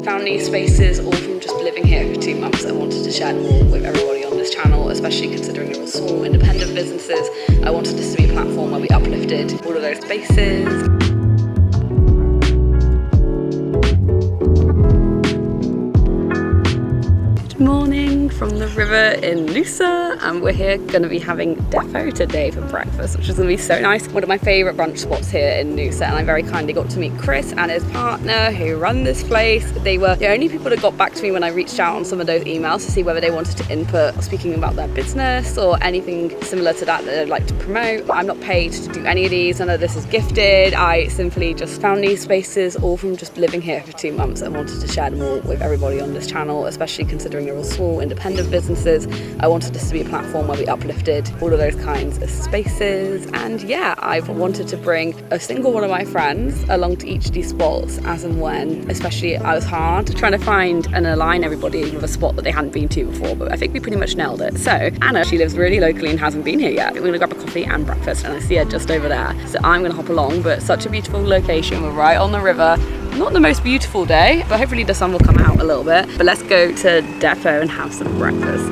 found these spaces all from just living here for 2 months. I wanted to share more with everybody on this channel, especially considering they're all small independent businesses. I wanted this to be a platform where we uplifted all of those spaces. Morning from the river in Noosa, and we're here going to be having defo today for breakfast, which is going to be so nice. One of my favourite brunch spots here in Noosa, and I very kindly got to meet Chris and his partner who run this place. They were the only people that got back to me when I reached out on some of those emails to see whether they wanted to input speaking about their business or anything similar to that they'd like to promote. I'm not paid to do any of these, none of this is gifted. I simply just found these spaces all from just living here for 2 months and wanted to share them all with everybody on this channel, especially considering they're all small independent businesses. I wanted this to be a platform where we uplifted all of those kinds of spaces, and yeah, I've wanted to bring a single one of my friends along to each of these spots as and when. Especially I was hard trying to find and align everybody with a spot that they hadn't been to before, but I think we pretty much nailed it. So Anna, she lives really locally and hasn't been here yet. We're gonna grab a coffee and breakfast, and I see her just over there, so I'm gonna hop along. But such a beautiful location, we're right on the river. Not the most beautiful day, but hopefully the sun will come out a little bit. But let's go to Defo and have some breakfast.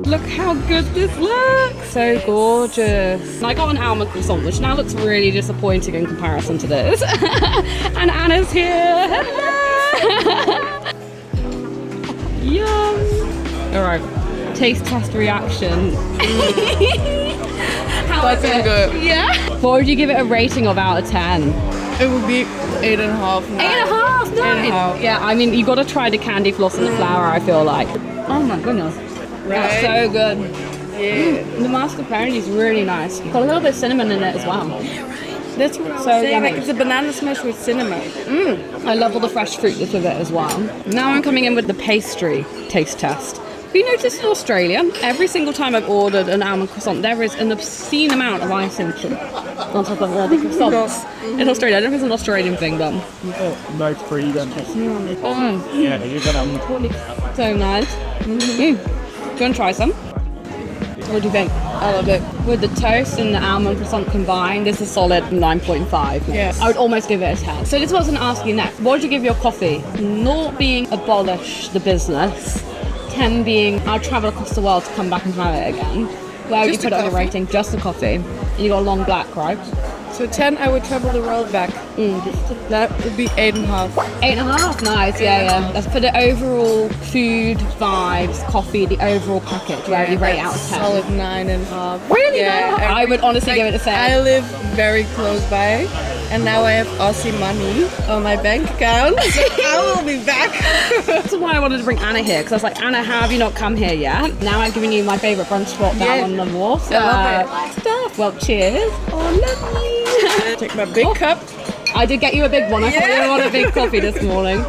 Look how good this looks! So gorgeous. I got an almond croissant, which now looks really disappointing in comparison to this. And Anna's here. Yum! Alright, taste test reaction. How is it? Good. Yeah? What would you give it a rating of out of 10? It would be 8.5. 8.5? Nice! 8.5. Yeah, I mean, you got to try the candy floss and the flour, I feel like. Oh my goodness. Right? That's so good. Yeah. The mascarpone is really nice. Got a little bit of cinnamon in it as well. That's what I'm So saying. yummy. Like, it's a banana smash with cinnamon. I love all the fresh fruit that's with it as well. Now I'm coming in with the pastry taste test. Have you noticed in Australia, every single time I've ordered an almond croissant, there is an obscene amount of icing on top of all the croissants. In Australia, I don't know if it's an Australian thing, but... Nice for you then. Yeah, you're gonna... so nice. Do you want to try some? What do you think? I love it. With the toast and the almond croissant combined, this is a solid 9.5. Yes. I would almost give it a 10. So this was going to ask you next. What would you give your coffee? 0 being abolish the business. 10 being I'll travel across the world to come back and have it again. Where would you put it on your rating? Just the coffee. And you got a long black, right? So 10, I would travel the world back. That would be 8.5. 8.5, nice, yeah. That's for the overall food, vibes, coffee, the overall package. Where would you rate it out of 10? Solid 9.5. Really? Yeah. I would honestly give it a 7. I live very close by, and now I have Aussie money on my bank account. So I will be back. That's why I wanted to bring Anna here, because I was like, Anna, how have you not come here yet? Now I'm giving you my favourite brunch spot down on the wharf. I love it. Stuff. Well, cheers. Oh, lovely. Take my big cup. I did get you a big one. I thought you wanted a big coffee this morning.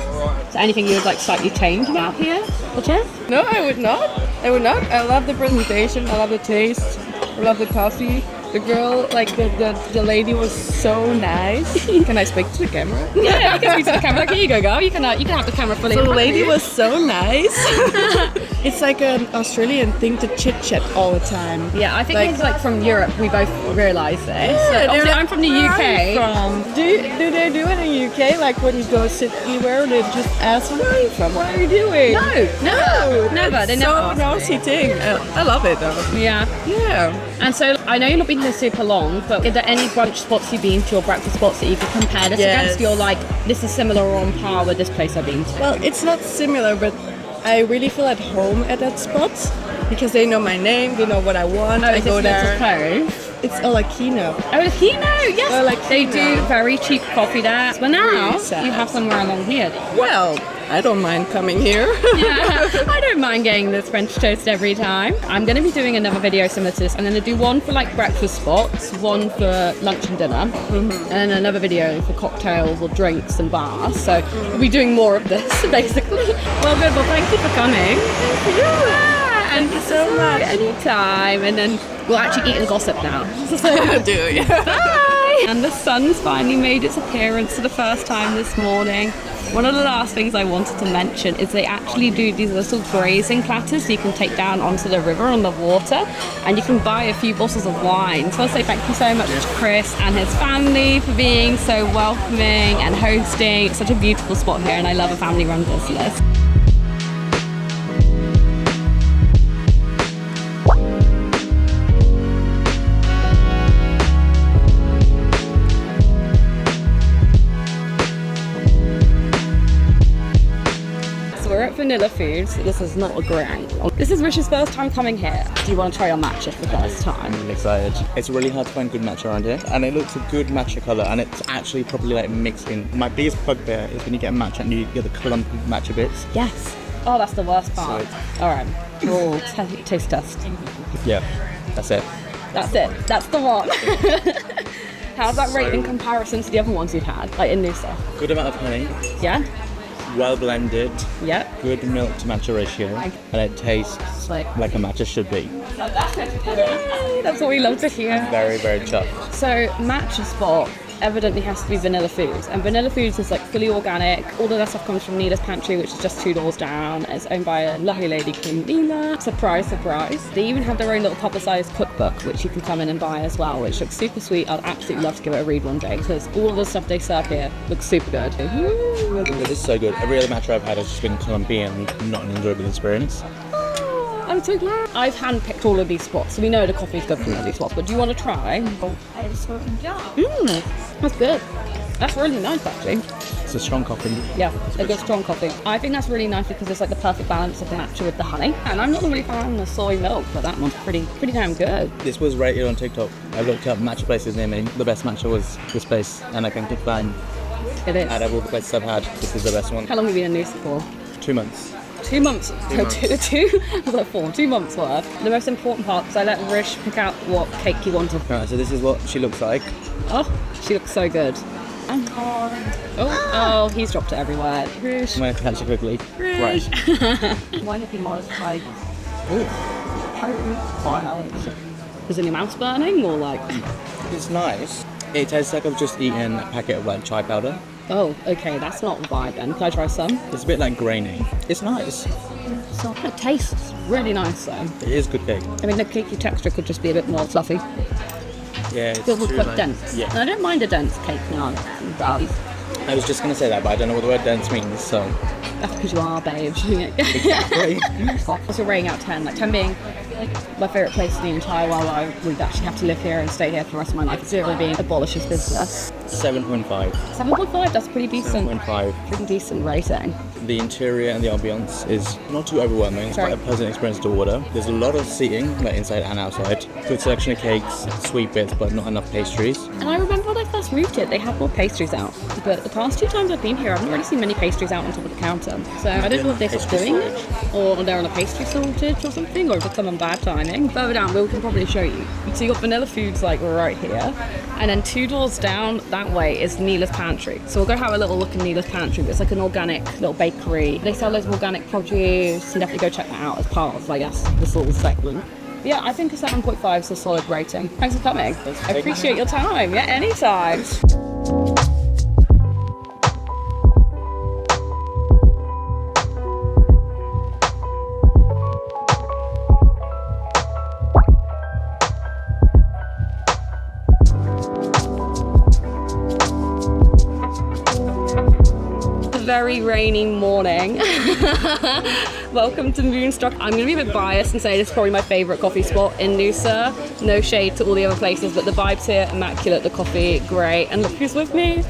So anything you would like slightly change about here? Or cheers? No, I would not. I love the presentation. I love the taste. I love the coffee. The girl, like the lady was so nice. Can I speak to the camera? Yeah, you can speak to the camera. Here you go, girl. You can have the camera fully. So the lady was so nice. It's like an Australian thing to chit chat all the time. Yeah, I think it's like from Europe. We both realise this. Yeah, Obviously, I'm from the UK. Do they do it in the UK? Like when you go sit anywhere, they just ask, where are you from? What are you doing? No, never. They never ask. So an Aussie thing. I love it though. Yeah. Yeah. And so I know you've not been here super long, but are there any brunch spots you've been to or breakfast spots that you could compare this against? You're like, this is similar or on par with this place I've been to. Well, it's not similar, but I really feel at home at that spot because they know my name, they know what I want. I go there. It's Olakino. Oh, Olakino, yes. Olakino. They do very cheap coffee there. But now you have somewhere along here. Well, I don't mind coming here. Yeah, I don't mind getting this French toast every time. I'm going to be doing another video similar to this. I'm going to do one for like breakfast spots, one for lunch and dinner, and then another video for cocktails or drinks and bars. So we'll be doing more of this, basically. Well, good. Well, thank you for coming. Thank you so much. Anytime. And then we'll actually eat and gossip now. Yeah. Bye! And the sun's finally made its appearance for the first time this morning. One of the last things I wanted to mention is they actually do these little grazing platters so you can take down onto the river on the water, and you can buy a few bottles of wine. So I want to say thank you so much to Chris and his family for being so welcoming and hosting. It's such a beautiful spot here, and I love a family-run business. We're at Vanilla Foods. This is not a grand. This is Rish's first time coming here. Do you want to try your matcha for the first time? I'm excited. It's really hard to find good matcha around here, and it looks a good matcha colour, and it's actually probably like mixed in. My biggest bugbear is when you get matcha and you get the clumpy matcha bits. Yes. Oh, that's the worst part. All right. Oh, taste test. Yeah, that's it. That's it. That's the one. How's that rate in comparison to the other ones you've had, like in Noosa? Good amount of honey. Yeah. Well blended. Yeah. Good milk to matcha ratio, and it tastes like a matcha should be. That's what we love to hear. Very, very chuffed. So matcha spot evidently has to be Vanilla Foods, and Vanilla Foods is like fully organic. All of that stuff comes from Neela's Pantry, which is just 2 doors down. It's owned by a lovely lady called Neela. Surprise, surprise. They even have their own little publicised cookbook, which you can come in and buy as well, which looks super sweet. I'd absolutely love to give it a read one day, because all of the stuff they serve here looks super good. It is so good. Every other matcha I've had has just been clumpy and not an enjoyable experience. I'm so glad. I've handpicked all of these spots, so we know the coffee's good from all these spots, but do you want to try? That's good. That's really nice, actually. It's a strong coffee. Yeah, a good strong coffee. I think that's really nice because it's like the perfect balance of the matcha with the honey. And I'm not really fan of the soy milk, but that one's pretty damn good. This was rated on TikTok. I looked up matcha places near me. The best matcha was this place, and I can confirm. It is. Out of all the places I've had, this is the best one. How long have you been in Noosa for? 2 months. 2 months. 2 months. Two? I was like 4. 2 months worth. The most important part, because I let Rish pick out what cake he wanted. Alright, so this is what she looks like. Oh, she looks so good. Oh, he's dropped it everywhere. Rish. I'm going to catch it quickly. Rish. Right. Why have you modified? Is any mouse burning or like? It's nice. It tastes like I've just eaten a packet of like chai powder. Oh, okay, that's not a vibe then. Can I try some? It's a bit like grainy. It's nice. So it tastes really nice though. It is good cake. I mean, the cakey texture could just be a bit more fluffy. Yeah, it's Feels too, quite like, dense. Yeah. And I don't mind a dense cake now. I was just going to say that, but I don't know what the word dense means, so. That's because you are, babe. Exactly. What's your rating out of 10? Like 10 being my favourite place in the entire world. I would actually have to live here and stay here for the rest of my life. 0 being abolishes business. 7.5. 7.5, that's pretty decent. 7.5. Pretty decent rating. The interior and the ambience is not too overwhelming. It's quite a pleasant experience to order. There's a lot of seating, like inside and outside. Good selection of cakes, sweet bits, but not enough pastries. And I remember when I first moved here, they had more pastries out. But the past 2 times I've been here, I haven't really seen many pastries out on top of the counter. So I don't know if they're just doing it, or they're on a pastry shortage or something, or if it's come on bad timing. Further down, we can probably show you. So you got Vanilla Foods like right here, and then 2 doors down that way is Neela's Pantry. So we'll go have a little look in Neela's Pantry. It's like an organic little bakery. They sell loads of organic produce. You definitely go check that out as part of, I guess, this little segment. Yeah, I think a 7.5 is a solid rating. Thanks for coming. I appreciate your time. Yeah, anytime. Very rainy morning. Welcome to Moonstruck. I'm going to be a bit biased and say this is probably my favourite coffee spot in Noosa. No shade to all the other places, but the vibes here, immaculate, the coffee, great. And look who's with me.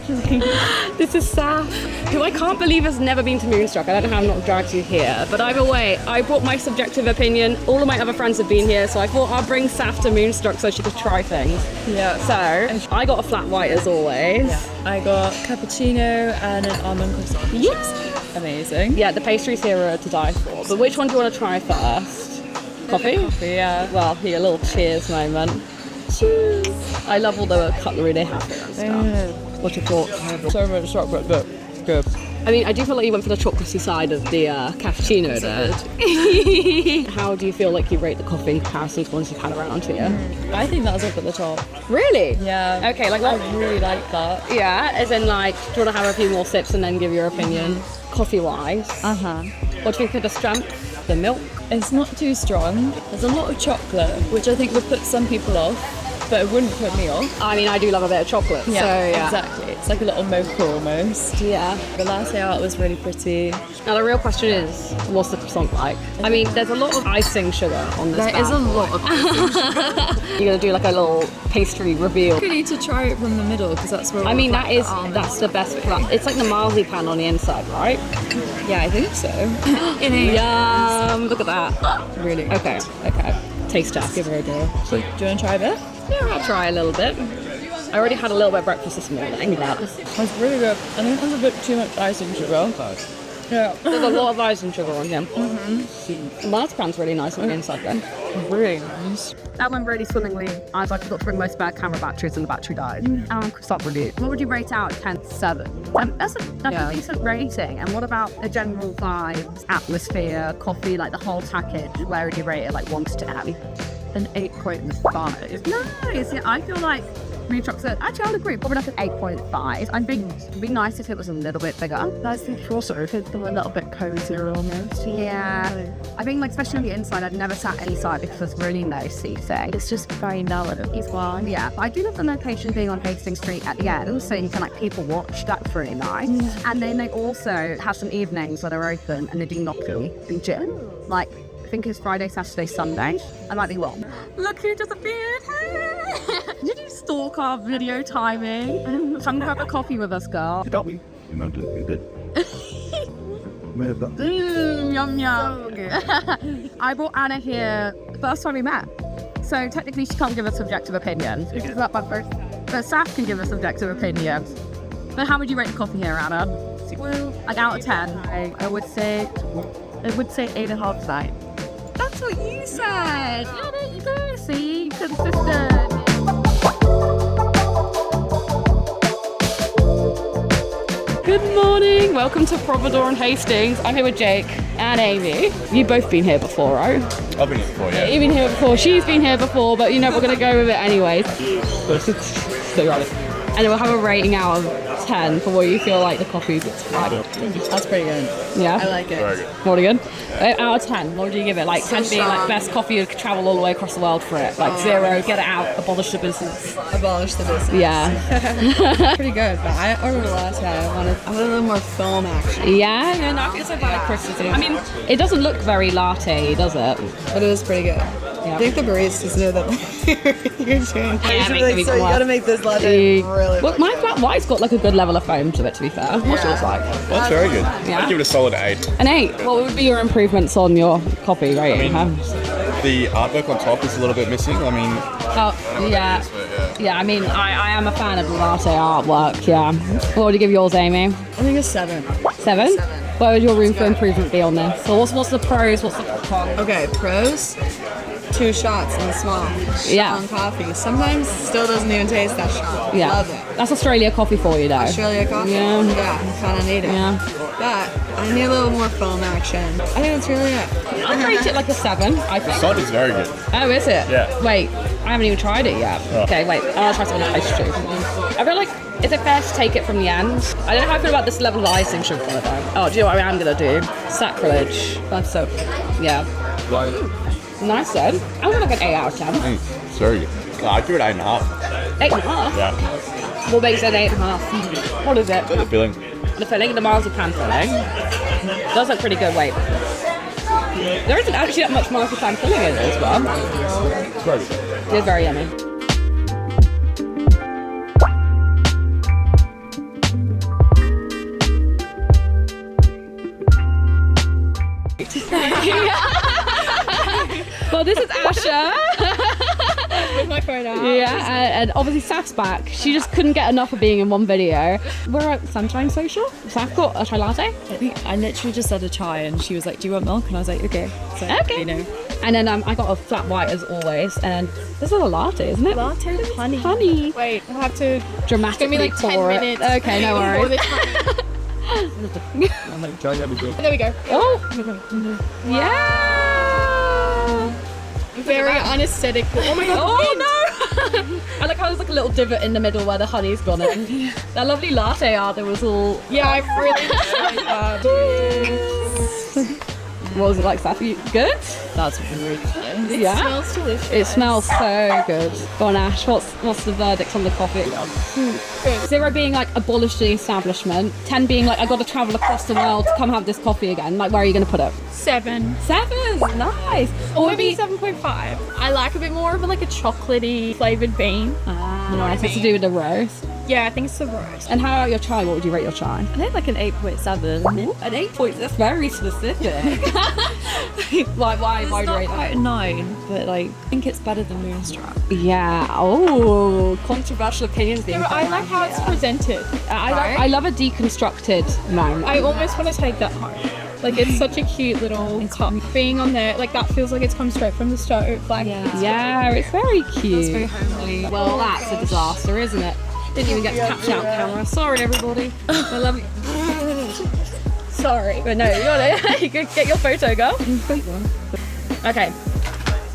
This is Saf, who I can't believe has never been to Moonstruck. I don't know how I've not dragged you here. But either way, I brought my subjective opinion. All of my other friends have been here, so I thought I'll bring Saf to Moonstruck so she could try things. Yeah. So, I got a flat white as always. Yeah. I got cappuccino and an almond croissant. Yes. Amazing. Yeah, the pastries here are to die for. But which one do you want to try first? Coffee? Coffee, yeah. Well, here, a little cheers moment. Cheers. I love all the cutlery they have here and stuff. What's your thoughts? So much chocolate, but good. I mean, I do feel like you went for the chocolatey side of the cappuccino there. How do you feel like you rate the coffee in comparison to ones you've had around here? I think that was up at the top. Really? Yeah. Okay, like what? I really like that. Yeah, as in like, do you want to have a few more sips and then give your opinion? Coffee-wise. Uh-huh. What do you think of the strength, the milk? It's not too strong. There's a lot of chocolate, which I think would put some people off, but it wouldn't put me off. I mean, I do love a bit of chocolate, so yeah. Exactly. It's like a little mocha almost. Yeah. The latte art was really pretty. Now the real question is, what's the croissant like? I mean, there's a lot of icing sugar on this There is a lot of icing. You're gonna do like a little pastry reveal. You need to try it from the middle because that's where I mean, all the that's the best part. It's like the marzipan on the inside, right? Yeah, I think so. Yum! Look at that. Really. Okay. Taste test. Give her a go. So, do you want to try a bit? Yeah, I'll try a little bit. I already had a little bit of breakfast this morning. It's really good. I think there's a bit too much icing sugar. Yeah. There's a lot of icing sugar on here. The marzipan's really nice on the inside then. Really nice. That went really swimmingly. I forgot to bring my spare camera batteries and the battery died. Croissant review. What would you rate out of 10? 7. That's a decent rating. And what about the general vibes, atmosphere, coffee, like the whole package? Where would you rate it, like 1 to 10? An 8.5. Nice. Yeah, I feel like Moonstruck said, actually, I'll agree, probably like an 8.5. I'd be nice if it was a little bit bigger. That's the also if it's a little bit cozier almost. Yeah. I think, like, especially on the inside, I'd never sat inside because there's really no seating. It's just very narrow. It's wide. Yeah. I do love the location being on Hastings Street at the end, so you can, like, people watch. That's really nice. And then they also have some evenings where they're open and they do gnocchi and gin. Like, I think it's Friday, Saturday, Sunday. I might be wrong. Look who just appeared. Did you stalk our video timing? Come have a coffee with us, girl. Yum yum. I brought Anna here the first time we met. So technically she can't give a subjective opinion. Because that's my first. But Saf can give a subjective opinion. But how would you rate the coffee here, Anna? Well, Like out of 10? I would say 8.5 9. That's what you said. Yeah, there you go. See, consistent. Good morning. Welcome to Providore and Hastings. I'm here with Jake and Amy. You've both been here before, right? I've been here before, yeah. You've been here before. She's been here before, but you know we're gonna go with it anyways. And then we'll have a rating out of 10 for what you feel like the coffee's like. That's pretty good. Yeah. I like it. Very good. Really good. Out of 10, what would you give it? Like 10 being like best coffee, you'd travel all the way across the world for it. Like 0, get it out, abolish the business. Abolish the business. Yeah. Pretty good, but I ordered a latte. I wanted a little more foam action. Yeah, no, it's a valid criticism. I mean, it doesn't look very latte, does it? But it was pretty good. Yeah. I think the baristas know that you're doing. Yeah, So you gotta make this latte really. Well, my flat white's got like a good level of foam to it, to be fair. What's yours like? That's very good. Yeah. I'd give it a solid 8. An 8. What would be your improvements on your coffee rating? The artwork on top is a little bit missing. I mean, Oh, yeah. Yeah, I mean, I am a fan of the latte artwork, yeah. What would you give yours, Amy? I think it's 7. 7? Where would your room for improvement be on this? So what's the pros, what's the cons? Okay, pros. 2 shots in the small. Yeah. On coffee. Sometimes still doesn't even taste that strong. Yeah. Love it. That's Australia coffee for you, though. Australia coffee. Yeah. Yeah, kind of need it. Yeah. But I need a little more foam action. I think it's really good. I'd rate it like a 7, I think. salt is very good. Oh, is it? Yeah. Wait, I haven't even tried it yet. Oh. Okay, wait, I'll try some of the pastry. I feel like, is it fair to take it from the end? I don't know how I feel about this level of icing sugar on it though. Oh, do you know what I am gonna do? Sacrilege. That's so, yeah. Right. Nice then. I'm gonna like an 8 out of 10. It's very good. I'd give it 8.5. 8.5? Yeah. What makes it 8.5? What is it? The filling. The filling, the marzipan filling. Does look pretty good, wait. There isn't actually that much marzipan filling in it as well. It's very good. It's very yummy. Well, this is Asha. With my phone out. Yeah, and obviously Saf's back. She just couldn't get enough of being in one video. We're at Sunshine Social. Saf got a chai latte. I literally just had a chai and she was like, do you want milk? And I was like, okay. So, Okay. you know. And then I got a flat white as always. And this is a latte, isn't it? Latte with honey. Honey. Wait, I have to Dramatically give me like 10 pour it. minutes. Okay, no worries. I'm like, try that again. There we go. Oh, yeah. Very unaesthetic. Oh my god. Oh no! I like how there's like a little divot in the middle where the honey's gone in. That lovely latte art that was all. Yeah, I really enjoyed that. What was it like, Safi? Good? That's really good. Yeah. It smells delicious. It smells so good. Go on, Ash. What's the verdict on the coffee? Good. 0 being like abolish the establishment. 10 being like I got to travel across the world to come have this coffee again. Like where are you going to put it? 7. 7. Nice. Or maybe 7.5. I like a bit more of like a chocolatey flavored bean. Nice. It's to do with the roast. Yeah, I think it's the roast. And how about your chai? What would you rate your chai? I think like an 8.7. An 8 points. That's very specific. why It's would you not rate quite that? a 9, but like I think it's better than Moonstruck. Yeah. Oh, controversial opinions being. Yeah, but I like how it's presented. I love a deconstructed moment. I almost want to take that home. Like it's such a cute little cup. Being on there, like that feels like it's come straight from the stove. Like Yeah, it's very cute. It's very homely. Well, that's a disaster, isn't it? Didn't even get to capture out camera. Sorry, everybody. I love you. sorry. But no, you got it. You could get your photo, girl. Okay.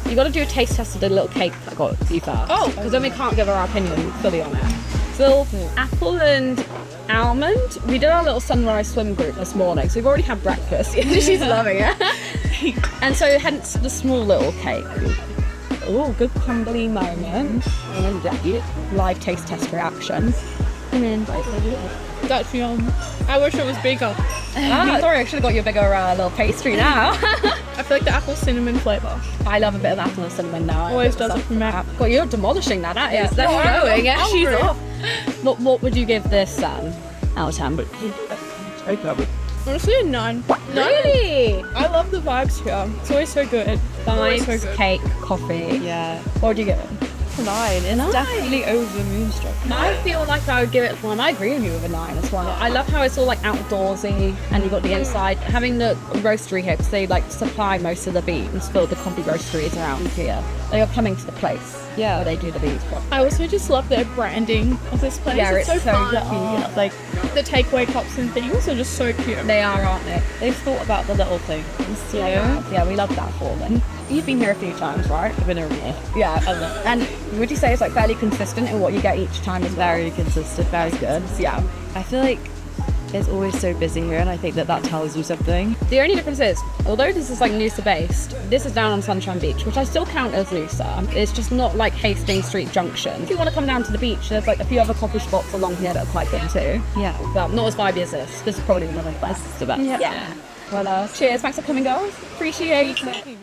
You got to do a taste test of the little cake I got you first. Oh. Because then we can't give our opinion fully on it. So, apple and almond. We did our little sunrise swim group this morning, so we've already had breakfast. She's loving it. And so, hence the small little cake. Oh, good crumbly moment. And then live taste test reaction. And then That's yum. I wish it was bigger. sorry, I should have got you a bigger little pastry now. I feel like the apple cinnamon flavour I love a bit of apple and cinnamon now. always does it for me. God, you're demolishing that. That is. That's I'm going. Yeah, she's hungry. off. What would you give this out of 10? Take that with Honestly, a 9. Really? I love the vibes here. It's always so good. Always so Vibes, good. cake, coffee. Yeah. What would you give it? 9. It's definitely over Moonstruck. I feel like I would give it 1. I agree with you with a 9 as well. I love how it's all like outdoorsy and you got the inside. Having the roastery here, because they like supply most of the beans for the coffee roasteries around here. They are coming to the place where they do the beans. I also just love their branding of this place. Yeah, it's so fun. cute. Like the takeaway cups and things are just so cute. They are, aren't they? They've thought about the little things. Yeah, we love that for them. You've been here a few times, right? I've been over here. Yeah. And would you say it's like fairly consistent in what you get each time as well? Very consistent, very good. Yeah. I feel like it's always so busy here, and I think that tells you something. The only difference is, although this is like Noosa based, this is down on Sunshine Beach, which I still count as Noosa. It's just not like Hastings Street Junction. If you want to come down to the beach, there's like a few other coffee spots along here that are quite good too. Yeah. Well, not as vibey as this. This is probably one of the best. It's the best. Yeah. Well, cheers. Thanks for coming, girls. Appreciate it.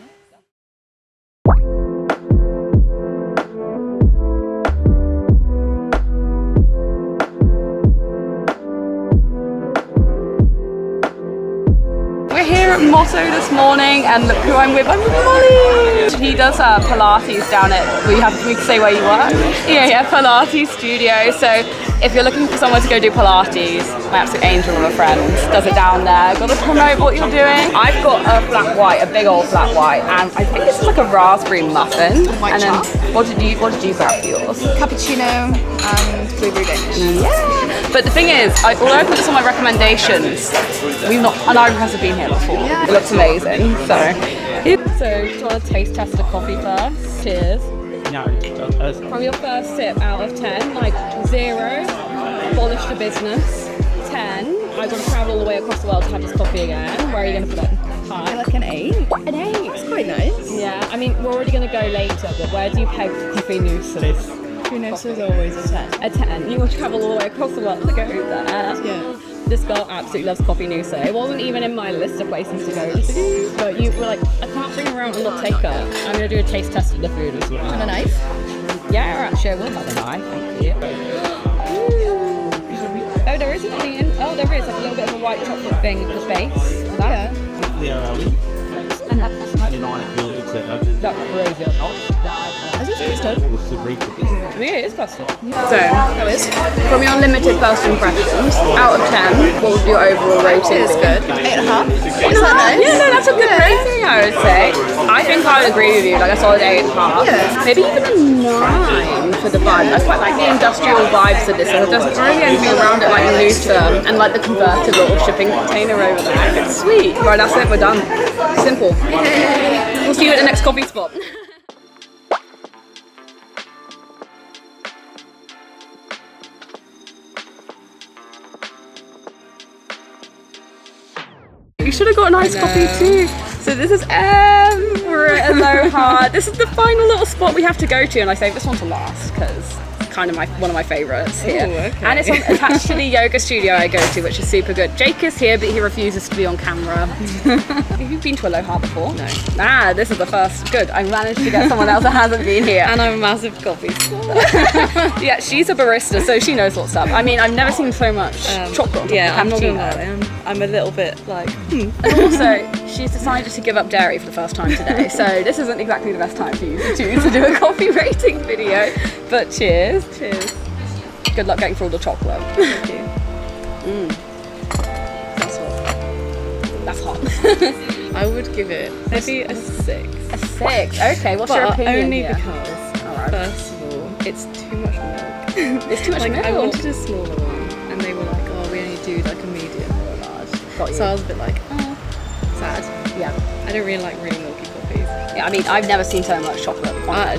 We're here at MOTO this morning, and look who I'm with. I'm with Molly. He does Pilates down at, we can say where you work? Yeah, Pilates studio. So if you're looking for someone to go do Pilates, my absolute angel of a friend does it down there. Got to promote what you're doing. I've got a flat white, a big old flat white, and I think this is like a raspberry muffin. White and then chocolate. what did you grab for yours? Cappuccino and blueberry Danish. Yeah. But the thing is, although I put this on my recommendations, neither of us have been here before. Yeah. It looks amazing. So do you want to taste test the coffee first? Cheers. no. From your first sip out of 10, like 0, abolish the business. 10, I'm going to travel all the way across the world to have this coffee again. Where are you going to put it? High. Like an 8. An 8. It's quite nice. Yeah, I mean, we're already going to go later, but where do you peg coffee Noosas? Noosa is always a 10. A 10. You will travel all the way across the world to go there. Yeah. This girl absolutely loves coffee Noosa. It wasn't even in my list of places to go to, but you were like, I can't bring her around and not take her. I'm going to do a taste test of the food as well. And a knife. Yeah, actually, I will have a knife, thank you. Oh, there is something in. Oh, there is like a little bit of a white chocolate thing at the base. Yeah, are we? And that's $9.99 if you look at it. That's crazy. I just think it's good. It's the cookies. Yeah, it is custard. So, from your limited first impressions, out of 10, what would your overall rating be? Good. 8.5. Is that nice? Yeah, no, that's a good rating, I would say. I think I would agree with you, like a solid 8.5. Yeah. Maybe even a 9 for the vibe. I quite like the industrial vibes of this. There's really anything around it like Noosa and like the converted little shipping container over there. It's sweet. Right, that's it, we're done. Simple. We'll see you at the next coffee spot. You should have got a nice coffee too. So this is Aloha. This is the final little spot we have to go to, and I saved this one to last because it's kind of one of my favourites here. Ooh, okay. And it's attached to the yoga studio I go to, which is super good. Jake is here, but he refuses to be on camera. Have you been to Aloha before? No. Ah, this is the first. Good. I managed to get someone else that hasn't been here. And I'm a massive coffee snob. Yeah, she's a barista, so she knows what's up. I mean, I've never seen so much chocolate. Yeah, I'm not gonna cappuccino. lie. I'm a little bit like, And also, she's decided to give up dairy for the first time today, so this isn't exactly the best time for you to do a coffee rating video. But cheers. cheers. Good luck getting through all the chocolate. Thank you. That's hot. I would give it maybe a 6. A 6. Okay, what's your But opinion only here? because, Alright. first of all, it's too much milk. It's too much like, milk. I wanted a smaller one, and they were like, oh, we only do like a medium or a large. Got you. So I was a bit like, oh, sad. Yeah. I don't really like really milky coffees. Yeah, I mean, I've never seen so much chocolate.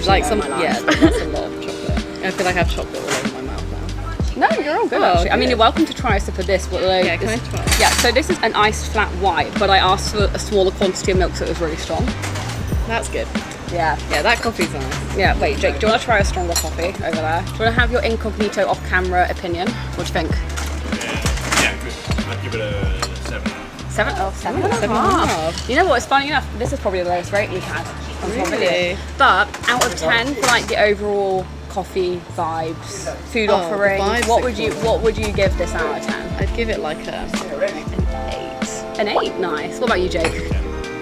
Like some, in my life. yeah, that's a lot of chocolate. I feel like I have chocolate all over my mouth now. No, you're all good Oh, actually. I mean, good. you're welcome to try a sip of this. But like, Yeah, can I try? Yeah, so this is an iced flat white, but I asked for a smaller quantity of milk so it was really strong. That's good. Yeah. Yeah, that coffee's nice. Yeah, wait, Jake, do you want to try a stronger coffee over there? Do you want to have your incognito off-camera opinion? What do you think? Yeah, good. I'd give it a 7. 7? Oh, 7 and a 7.5. half. You know what, it's funny enough, this is probably the lowest rate we've had on Providore. Really? But out of 10 for like the overall coffee vibes, food Oh, offering, the vibes what are would you give this out of 10? I'd give it like an 8. An 8, nice. What about you, Jake?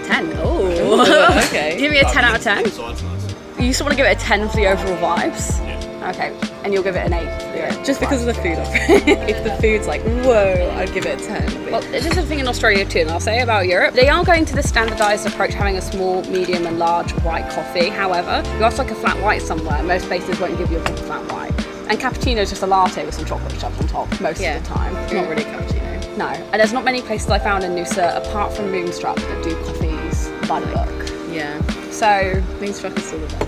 10. Oh, Okay. Give me a 10 out of 10. So that's nice. You just want to give it a 10 for the overall vibes? Yeah. Okay, and you'll give it an 8 for the Just because of the food offering. If the food's like, whoa, I'd give it a 10. Well, this is the thing in Australia too, and I'll say about Europe. They are going to the standardised approach, having a small, medium and large white coffee. However, you ask like a flat white somewhere, most places won't give you a proper flat white. And cappuccino is just a latte with some chocolate shoved on top most of the time. It's not really cappuccino. No, and there's not many places I found in Noosa, apart from Moonstruck, that do coffees by the book. Yeah. So, Moonstruck is still the best.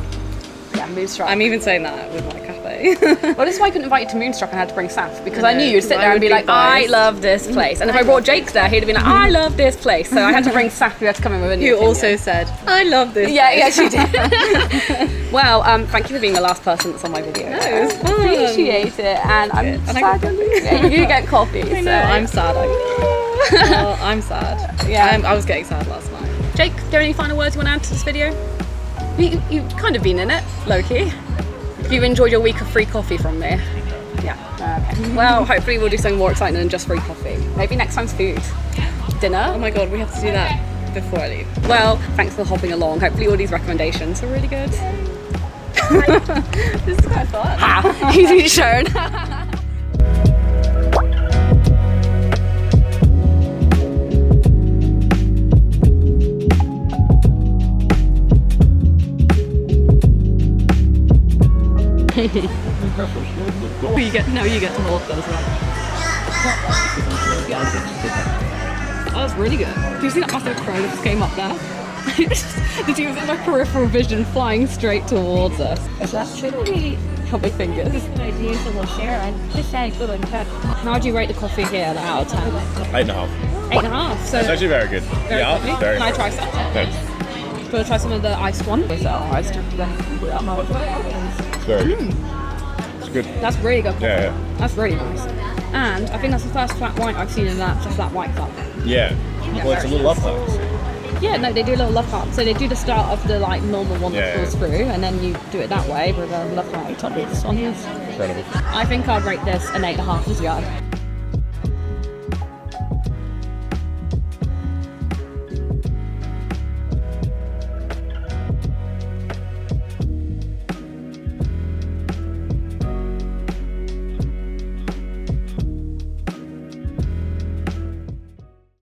yeah, Moonstruck. I'm even saying that with my cafe. Well, this is why I couldn't invite you to Moonstruck and I had to bring Saf, because I know, knew you'd sit I there and would be be like, biased. I love this place. And if I brought Jake there, he'd have been like, I love this place. So I had to bring Saf, who had to come in with a new You opinion. also said, I love this. Yeah, she did. Well, thank you for being the last person that's on my video. No, it was fun. Appreciate it, and I'm And I sad. got coffee. Yeah, you get coffee. I know, I'm sad. Oh, I'm sad. Yeah. I was getting sad last night. Jake, do you have any final words you want to add to this video? You've kind of been in it, low-key. Have you enjoyed your week of free coffee from me? Yeah. Okay. Well, hopefully we'll do something more exciting than just free coffee. Maybe next time's food. Dinner? Oh my god, we have to do that before I leave. Well, thanks for hopping along. Hopefully all these recommendations are really good. This is quite fun. He's been shown. You get to hold those right. That was really good. Did you see that massive crow that just came up there? Did you see my peripheral vision flying straight towards us? It's actually your big fingers. How do you rate the coffee here out of 10? 8.5. 8.5. So It's actually very good. very lovely. Very Can I good. try some? Thanks. Do you want to try some of the iced one? It's very good. It's good. That's really good coffee. Yeah, That's really nice. And I think that's the first flat white I've seen in that's a flat white cup. Yeah. Well, it's a little love heart. Yeah, no, they do a little love heart. So they do the start of the like normal one that Yeah, falls through, and then you do it that way with a love heart on top of this one. Incredible. I think I'd rate this an 8.5 as well.